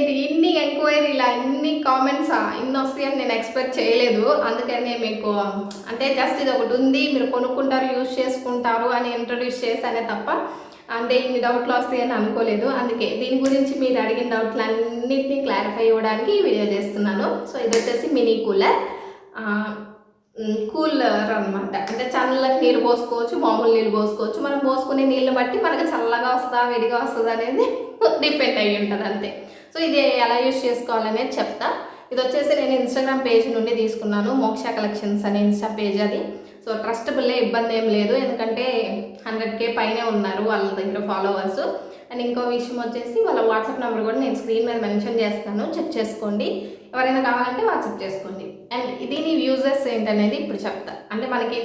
ఏంటి ఇన్ని ఎంక్వైరీలా ఇన్ని కామెంట్స్ ఇన్ని వస్తాయని నేను ఎక్స్పెక్ట్ చేయలేదు. అందుకనే మీకు అంటే జస్ట్ ఇది ఒకటి ఉంది, మీరు కొనుక్కుంటారు, యూజ్ చేసుకుంటారు అని ఇంట్రొడ్యూస్ చేశానే తప్ప అంటే ఇన్ని డౌట్లు వస్తాయని అనుకోలేదు. అందుకే దీని గురించి మీరు అడిగిన డౌట్లు అన్నింటినీ క్లారిఫై ఇవ్వడానికి ఈ వీడియో చేస్తున్నాను. సో ఇది వచ్చేసి మినీ కూలర్, కూలర్ అనమాట. అంటే చల్లకి నీళ్ళు పోసుకోవచ్చు, మామూలు నీళ్ళు పోసుకోవచ్చు. మనం పోసుకునే నీళ్ళు బట్టి మనకి చల్లగా వస్తుందా వేడిగా వస్తుందా అనేది డిపెండ్ అయ్యి ఉంటుంది అంతే. సో ఇది ఎలా యూజ్ చేసుకోవాలనేది చెప్తా. ఇది వచ్చేసి నేను ఇన్స్టాగ్రామ్ పేజ్ నుండి తీసుకున్నాను, మోక్ష కలెక్షన్స్ అనే ఇన్స్టా పేజ్ అది. సో ట్రస్టబుల్లే, ఇబ్బంది ఏం లేదు, ఎందుకంటే 100K పైనే ఉన్నారు వాళ్ళ దగ్గర ఫాలోవర్స్. అండ్ ఇంకో విషయం వచ్చేసి వాళ్ళ వాట్సాప్ నెంబర్ కూడా నేను స్క్రీన్ మీద మెన్షన్ చేస్తాను, చెక్ చేసుకోండి. ఎవరైనా కావాలంటే వాట్సాప్ చేసుకోండి. అండ్ దీని యూజెస్ ఏంటనేది ఇప్పుడు చెప్తా. అంటే మనకి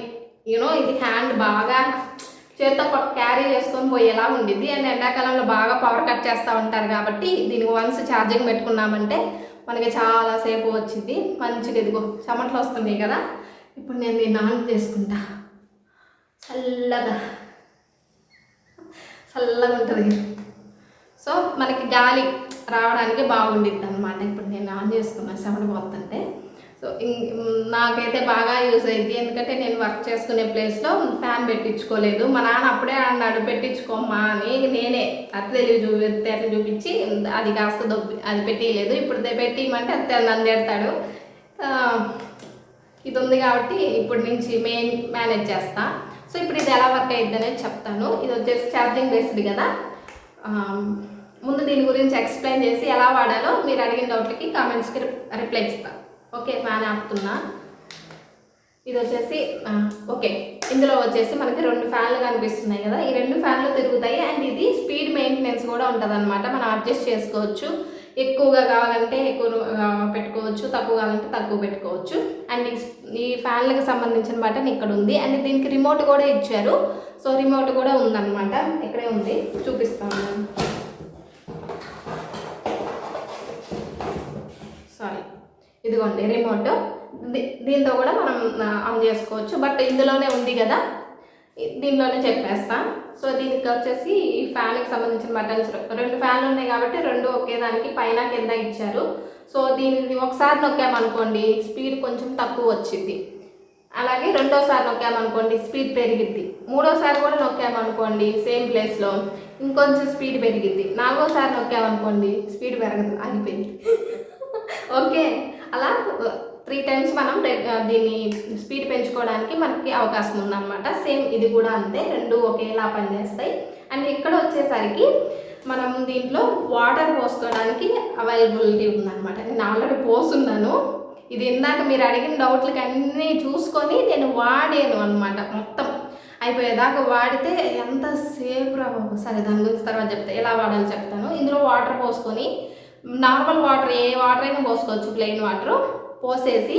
ఇది హ్యాండ్ బాగా చేత్తో క్యారీ చేసుకొని పోయేలా ఉండిద్ది. అండ్ ఎండాకాలంలో బాగా పవర్ కట్ చేస్తూ ఉంటారు కాబట్టి దీనికి వన్స్ ఛార్జింగ్ పెట్టుకున్నామంటే మనకి చాలాసేపు వచ్చింది. మంచిగా ఇదిగో చెమటలు వస్తున్నాయి కదా, ఇప్పుడు నేను దీన్ని ఆన్ చేసుకుంటా. చల్లగా ఉంటుంది. సో మనకి గాలి రావడానికి బాగుండిద్ది అనమాట. ఇప్పుడు నేను ఆన్ చేసుకున్నాను చెమట పోతుంటే. సో నాకైతే బాగా యూజ్ అయింది, ఎందుకంటే నేను వర్క్ చేసుకునే ప్లేస్లో ఫ్యాన్ పెట్టించుకోలేదు. మా నాన్న అప్పుడే అన్నాడు పెట్టించుకోమ్మా అని. నేనే అట్లా చూపించి అది కాస్త అది పెట్టియలేదు. ఇప్పుడు పెట్టియమంటే అది నన్ను తిడతాడు. ఇది ఉంది కాబట్టి ఇప్పటి నుంచి మేనేజ్ చేస్తా. సో ఇప్పుడు ఇది ఎలా వర్క్ అయ్యిద్ది అనేది చెప్తాను. ఇది వచ్చేసి ఛార్జింగ్ బేస్డ్ కదా. ముందు దీని గురించి ఎక్స్ప్లెయిన్ చేసి ఎలా వాడాలో మీరు అడిగిన డౌట్లకి కామెంట్స్కి రిప్లై ఇస్తాను. ఓకే, ఫ్యాన్ ఆపుతున్నా. ఇది వచ్చేసి ఓకే, ఇందులో వచ్చేసి మనకి 2 ఫ్యాన్లు కనిపిస్తున్నాయి కదా, ఈ 2 ఫ్యాన్లు తిరుగుతాయి. అండ్ ఇది స్పీడ్ మెయింటెనెన్స్ కూడా ఉంటుంది అనమాట. మనం అడ్జస్ట్ చేసుకోవచ్చు, ఎక్కువగా కావాలంటే ఎక్కువ పెట్టుకోవచ్చు, తక్కువ కావాలంటే తక్కువ పెట్టుకోవచ్చు. అండ్ ఈ ఫ్యాన్లకు సంబంధించిన బటన్ ఇక్కడ ఉంది. అండ్ దీనికి రిమోట్ కూడా ఇచ్చారు. సో రిమోట్ కూడా ఉందన్నమాట, ఇక్కడే ఉంది, చూపిస్తాను. సారీ, ఇదిగోండి రిమోట్. దీంతో కూడా మనం ఆన్ చేసుకోవచ్చు, బట్ ఇందులోనే ఉంది కదా దీనిలోనే చెప్పేస్తా. సో దీనికి వచ్చేసి ఈ ఫ్యాన్కి సంబంధించిన బటన్స్ 2 ఫ్యాన్లు ఉన్నాయి కాబట్టి 2 ఒకే దానికి పైన కింద ఇచ్చారు. సో దీన్ని ఒకసారి నొక్కామనుకోండి స్పీడ్ కొంచెం తక్కువ వచ్చింది. అలాగే రెండోసారి నొక్కామనుకోండి స్పీడ్ పెరిగిద్ది. మూడోసారి కూడా నొక్కామనుకోండి సేమ్ ప్లేస్లో ఇంకొంచెం స్పీడ్ పెరిగిద్ది. 4ఓసారి నొక్కామనుకోండి స్పీడ్ పెరగదు, ఆగిపోయింది. ఓకే, అలా 3 టైమ్స్ మనం దీన్ని స్పీడ్ పెంచుకోవడానికి మనకి అవకాశం ఉందన్నమాట. సేమ్ ఇది కూడా అంతే, 2 ఒకేలా పనిచేస్తాయి. అండ్ ఇక్కడ వచ్చేసరికి మనం దీంట్లో వాటర్ పోసుకోవడానికి అవైలబిలిటీ ఉందన్నమాట. నేను ఆల్రెడీ పోసున్నాను. ఇది ఇందాక మీరు అడిగిన డౌట్లకి అన్నీ చూసుకొని నేను వాడాను అనమాట. మొత్తం అయిపోయేదాకా వాడితే ఎంతసేపు రావు. సరే, దాని గురించి తర్వాత చెప్తాను, ఎలా వాడాలో చెప్తాను. ఇందులో వాటర్ పోసుకొని నార్మల్ వాటర్, ఏ వాటర్ అయినా పోసుకోవచ్చు, ప్లెయిన్ వాటర్ పోసేసి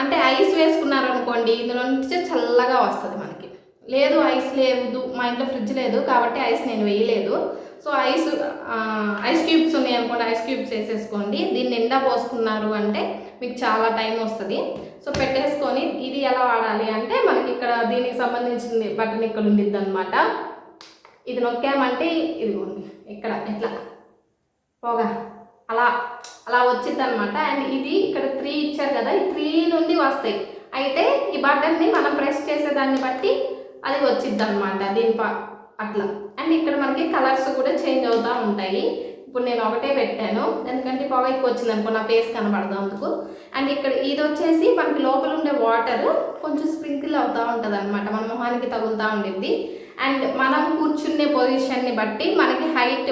అంటే ఐస్ వేసుకున్నారనుకోండి ఇందులో నుంచి చల్లగా వస్తుంది మనకి. లేదు ఐస్ లేదు, మా ఇంట్లో ఫ్రిడ్జ్ లేదు కాబట్టి ఐస్ నేను వేయలేదు. సో ఐస్ క్యూబ్స్ ఉన్నాయి అనుకోండి, ఐస్ క్యూబ్స్ వేసేసుకోండి. దీన్ని నిండా పోసుకున్నారు అంటే మీకు చాలా టైం వస్తుంది. సో పెట్టేసుకొని ఇది ఎలా వాడాలి అంటే మనకి ఇక్కడ దీనికి సంబంధించింది బటన్ ఇక్కడ ఉండిద్ది అనమాట. ఇది నొక్కామంటే ఇదిగోండి ఇక్కడ ఎట్లా పోగా అలా అలా వచ్చింది అనమాట. అండ్ ఇది ఇక్కడ 3 ఇచ్చారు కదా, ఈ 3 నుండి వస్తాయి. అయితే ఈ బటన్ని మనం ప్రెస్ చేసేదాన్ని బట్టి అది వచ్చిద్ది అనమాట అట్లా. అండ్ ఇక్కడ మనకి కలర్స్ కూడా చేంజ్ అవుతూ ఉంటాయి. ఇప్పుడు నేను ఒకటే పెట్టాను, ఎందుకంటే పొగ ఎక్కువ వచ్చింది అనుకో నా ఫేస్ కనబడదు అందుకు. అండ్ ఇక్కడ ఇది వచ్చేసి మనకి లోపల ఉండే వాటర్ కొంచెం స్ప్రింకిల్ అవుతూ ఉంటుంది అనమాట, మన మొహానికి తగులుతూ ఉండిద్ది. అండ్ మనం కూర్చునే పొజిషన్ని బట్టి మనకి హైట్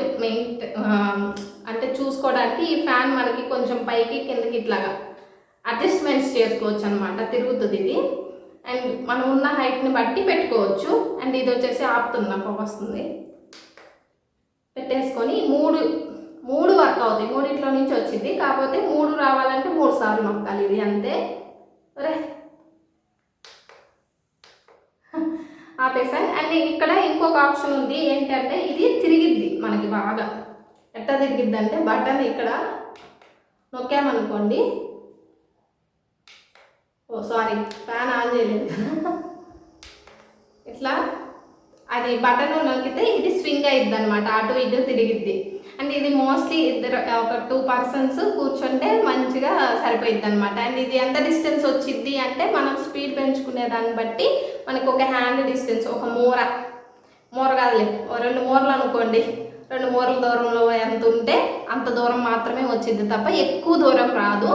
అంటే చూసుకోవడానికి ఈ ఫ్యాన్ మనకి కొంచెం పైకి కిందకి ఇట్లాగా అడ్జస్ట్మెంట్స్ చేసుకోవచ్చు అనమాట, తిరుగుతుంది ఇది. అండ్ మనం ఉన్న హైట్ని బట్టి పెట్టుకోవచ్చు. అండ్ ఇది వచ్చేసి ఆపుతున్నా, పొగ వస్తుంది. పెట్టేసుకొని మూడు వర్క్ అవుతాయి, 3 నుంచి వచ్చింది. కాకపోతే 3 రావాలంటే 3 సార్లు నొక్కాలి, ఇది అంతే. సరే ఆపేసాను. అండ్ ఇక్కడ ఇంకొక ఆప్షన్ ఉంది ఏంటంటే ఇది తిరిగిద్ది మనకి బాగా. ఎట్లా తిరిగిద్ది అంటే బటన్ ఇక్కడ నొక్కామనుకోండి, సారీ ఫ్యాన్ ఆన్ చేయలేదు ఇట్లా అది బటన్ నొక్కితే ఇది స్వింగ్ అయ్యిద్ది అనమాట, అటు ఇటు తిరిగిద్ది. అండ్ ఇది మోస్ట్లీ ఒక 2 పర్సన్స్ కూర్చుంటే మంచిగా సరిపోయిద్ది అనమాట. అండ్ ఇది ఎంత డిస్టెన్స్ వచ్చిద్ది అంటే మనం స్పీడ్ పెంచుకునే దాన్ని బట్టి మనకు ఒక హ్యాండ్ డిస్టెన్స్, ఒక మూర కాదులే, 2 మూరలు అనుకోండి, 2 మూరల దూరంలో ఎంత ఉంటే అంత దూరం మాత్రమే వచ్చింది తప్ప ఎక్కువ దూరం రాదు.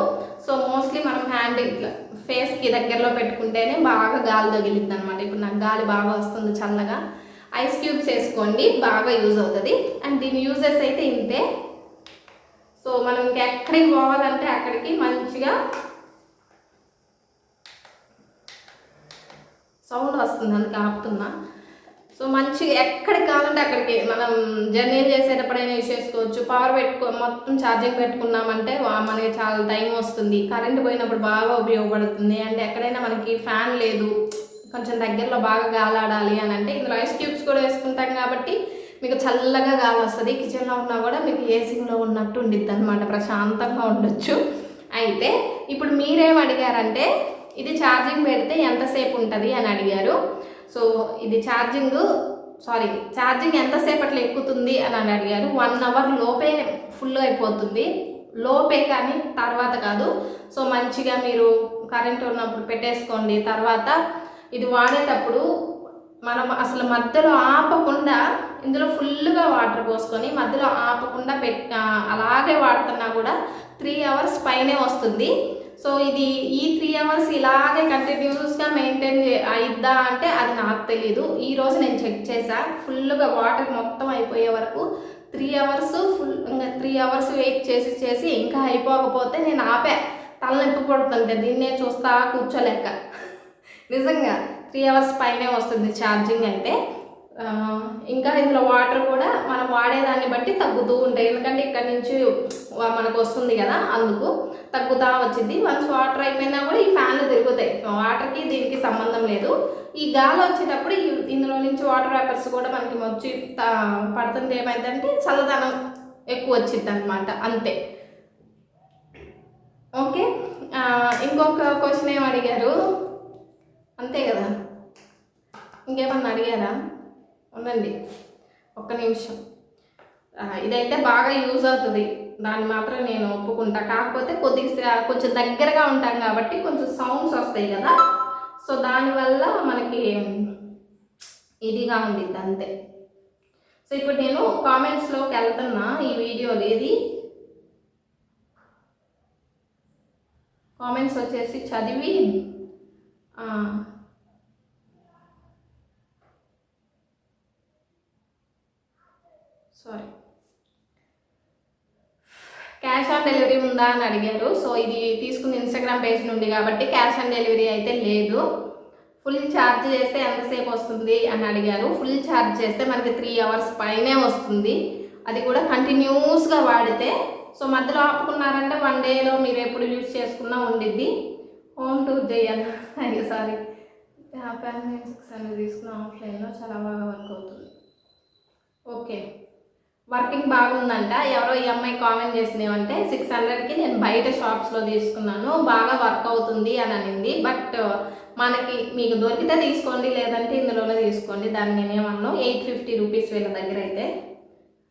సో మోస్ట్లీ మనం హ్యాండ్ ఇట్లా ఫేస్కి దగ్గరలో పెట్టుకుంటేనే బాగా గాలి తగిలిద్ది అనమాట. ఇప్పుడు నాకు గాలి బాగా వస్తుంది చల్లగా. ఐస్ క్యూబ్స్ వేసుకోండి, బాగా యూజ్ అవుతుంది. అండ్ దీని యూజెస్ అయితే ఇంతే. సో మనం ఇంకెక్కడికి పోవాలంటే అక్కడికి మంచిగా సౌండ్ వస్తుంది, అందుకే ఆపుతున్నా. సో మంచిగా ఎక్కడికి కావాలంటే అక్కడికి మనం జర్నీలు చేసేటప్పుడైనా యూజ్ చేసుకోవచ్చు. పవర్ మొత్తం ఛార్జింగ్ పెట్టుకున్నామంటే మనకి చాలా టైం వస్తుంది. కరెంట్ పోయినప్పుడు బాగా ఉపయోగపడుతుంది. అంటే ఎక్కడైనా మనకి ఫ్యాన్ లేదు, కొంచెం దగ్గరలో బాగా గాలాడాలి అని అంటే ఇందులో ఐస్ క్యూబ్స్ కూడా వేసుకుంటాం కాబట్టి మీకు చల్లగా గాలి వస్తుంది. కిచెన్లో ఉన్నా కూడా మీకు ఏసీలో ఉన్నట్టు ఉండిద్ది అనమాట, ప్రశాంతంగా ఉండొచ్చు. అయితే ఇప్పుడు మీరేం అడిగారంటే ఇది ఛార్జింగ్ పెడితే ఎంతసేపు ఉంటుంది అని అడిగారు. సో ఇది ఛార్జింగ్ ఎంతసేపట్లో ఎక్కుతుంది అని అడిగారు. 1 అవర్ లోపే ఫుల్ అయిపోతుంది, లోపే కానీ తర్వాత కాదు. సో మంచిగా మీరు కరెంట్ ఉన్నప్పుడు పెట్టేసుకోండి. తర్వాత ఇది వాడేటప్పుడు మనం అసలు మధ్యలో ఆపకుండా ఇందులో ఫుల్గా వాటర్ పోసుకొని మధ్యలో ఆపకుండా అలాగే వాడుతున్నా కూడా 3 అవర్స్ పైనే వస్తుంది. సో ఇది ఈ 3 అవర్స్ ఇలాగే కంటిన్యూస్గా మెయింటైన్ అయిద్దా అంటే అది నాకు తెలీదు. ఈరోజు నేను చెక్ చేసా, ఫుల్గా వాటర్ మొత్తం అయిపోయే వరకు 3 అవర్స్ ఇంకా 3 అవర్స్ వెయిట్ చేసి ఇంకా అయిపోకపోతే నేను ఆపా. తలనొప్పి పడుతుంటే దీన్నే చూస్తా కూర్చోలేక. నిజంగా 3 అవర్స్ పైనే వస్తుంది ఛార్జింగ్ అయితే. ఇంకా ఇందులో వాటర్ కూడా మనం వాడేదాన్ని బట్టి తగ్గుతూ ఉంటాయి. ఎందుకంటే ఇక్కడ నుంచి మనకు వస్తుంది కదా, అందుకు తగ్గుతూ వచ్చింది. వన్స్ వాటర్ అయిపోయినా కూడా ఈ ఫ్యాన్లు తిరుగుతాయి. వాటర్కి దీనికి సంబంధం లేదు. ఈ గాలి వచ్చేటప్పుడు ఇందులో నుంచి వాటర్ వేపర్స్ కూడా మనకి వచ్చి పడుతుంటే ఏమైందంటే చల్లదనం ఎక్కువ వచ్చింది అనమాట, అంతే. ఓకే, ఇంకొక క్వశ్చన్ ఏం అడిగారు, అంతే కదా, ఇంకేమన్నా అడిగారా? ఉండండి ఒక్క నిమిషం. ఇదైతే బాగా యూజ్ అవుతుంది, దాన్ని మాత్రం నేను ఒప్పుకుంటా. కాకపోతే కొంచెం దగ్గరగా ఉంటాం కాబట్టి కొంచెం సౌండ్స్ వస్తాయి కదా, సో దానివల్ల మనకి ఇదిగా ఉండిద్ది అంతే. సో ఇప్పుడు నేను కామెంట్స్లోకి వెళ్తున్నా. ఈ వీడియోలో ఇది కామెంట్స్ వచ్చేసి చదివి సారీ క్యాష్ ఆన్ డెలివరీ ఉందా అని అడిగారు. సో ఇది తీసుకున్న ఇన్స్టాగ్రామ్ పేజ్ నుండి కాబట్టి క్యాష్ ఆన్ డెలివరీ అయితే లేదు. ఫుల్ ఛార్జ్ చేస్తే ఎంతసేపు వస్తుంది అని అడిగారు. ఫుల్ ఛార్జ్ చేస్తే మనకి 3 అవర్స్ పైనే వస్తుంది, అది కూడా కంటిన్యూస్గా వాడితే. సో మధ్యలో ఆపుకున్నారంటే 1 డేలో మీరు ఎప్పుడు యూజ్ చేసుకున్నా ఉండిద్ది. హోమ్ టూర్ చేయాలి, అయ్యో సారీ, ఫ్యాన్ 600 తీసుకున్న ఆఫ్లైన్లో చాలా బాగా వర్క్ అవుతుంది. ఓకే, వర్కింగ్ బాగుందంట. ఎవరో ఈ అమ్మాయి కామెంట్ చేసినేమంటే 600కి నేను బయట షాప్స్లో తీసుకున్నాను, బాగా వర్క్ అవుతుంది అని అనింది. బట్ మీకు దొరికితే తీసుకోండి, లేదంటే ఇందులోనే తీసుకోండి, దాన్ని నేనేమన్నా 850 రూపీస్ వీళ్ళ దగ్గర అయితే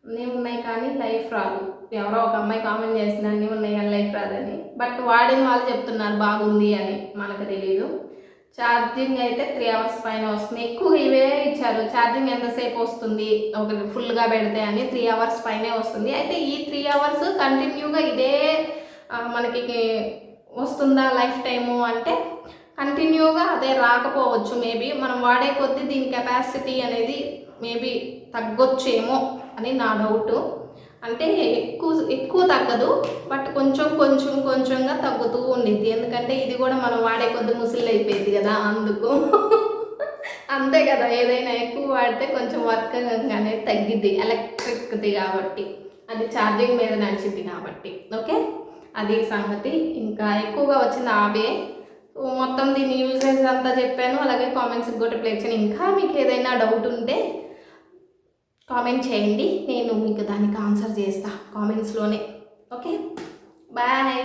అన్నీ ఉన్నాయి కానీ లైఫ్ రాదు. ఎవరో ఒక అమ్మాయి కామెంట్ చేసిన అన్నీ ఉన్నాయి కానీ లైఫ్ రాదని. బట్ వాడిన వాళ్ళు చెప్తున్నారు బాగుంది అని, మనకు తెలియదు. ఛార్జింగ్ అయితే 3 అవర్స్ పైన వస్తుంది. ఎక్కువ ఇవే ఇచ్చారు, ఛార్జింగ్ ఎంతసేపు వస్తుంది ఒక ఫుల్గా పెడితే అని 3 అవర్స్ పైనే వస్తుంది. అయితే ఈ 3 అవర్స్ కంటిన్యూగా ఇదే మనకి వస్తుందా లైఫ్ టైము అంటే కంటిన్యూగా అదే రాకపోవచ్చు. మేబీ మనం వాడే కొద్దీ దీని కెపాసిటీ అనేది మేబీ తగ్గొచ్చేమో అని నా డౌట్. అంటే ఎక్కువ తగ్గదు, బట్ కొంచెంగా తగ్గుతూ ఉండిద్ది. ఎందుకంటే ఇది కూడా మనం వాడే కొద్ది ముసిల్ అయిపోయింది కదా, అందుకు అంతే కదా. ఏదైనా ఎక్కువ వాడితే కొంచెం వర్క్ అనేది తగ్గిద్ది, ఎలక్ట్రిక్ది కాబట్టి, అది ఛార్జింగ్ మీద నడిచింది కాబట్టి. ఓకే, అది సంగతి. ఇంకా ఎక్కువగా వచ్చింది ఆవే. మొత్తం దీని యూజెస్ అంతా చెప్పాను, అలాగే కామెంట్స్కి కూడా ప్లే చేయండి. ఇంకా మీకు ఏదైనా డౌట్ ఉంటే కామెంట్ చేయండి, నేను మీకు దానికి ఆన్సర్ చేస్తాను కామెంట్స్లోనే. Okay, bye.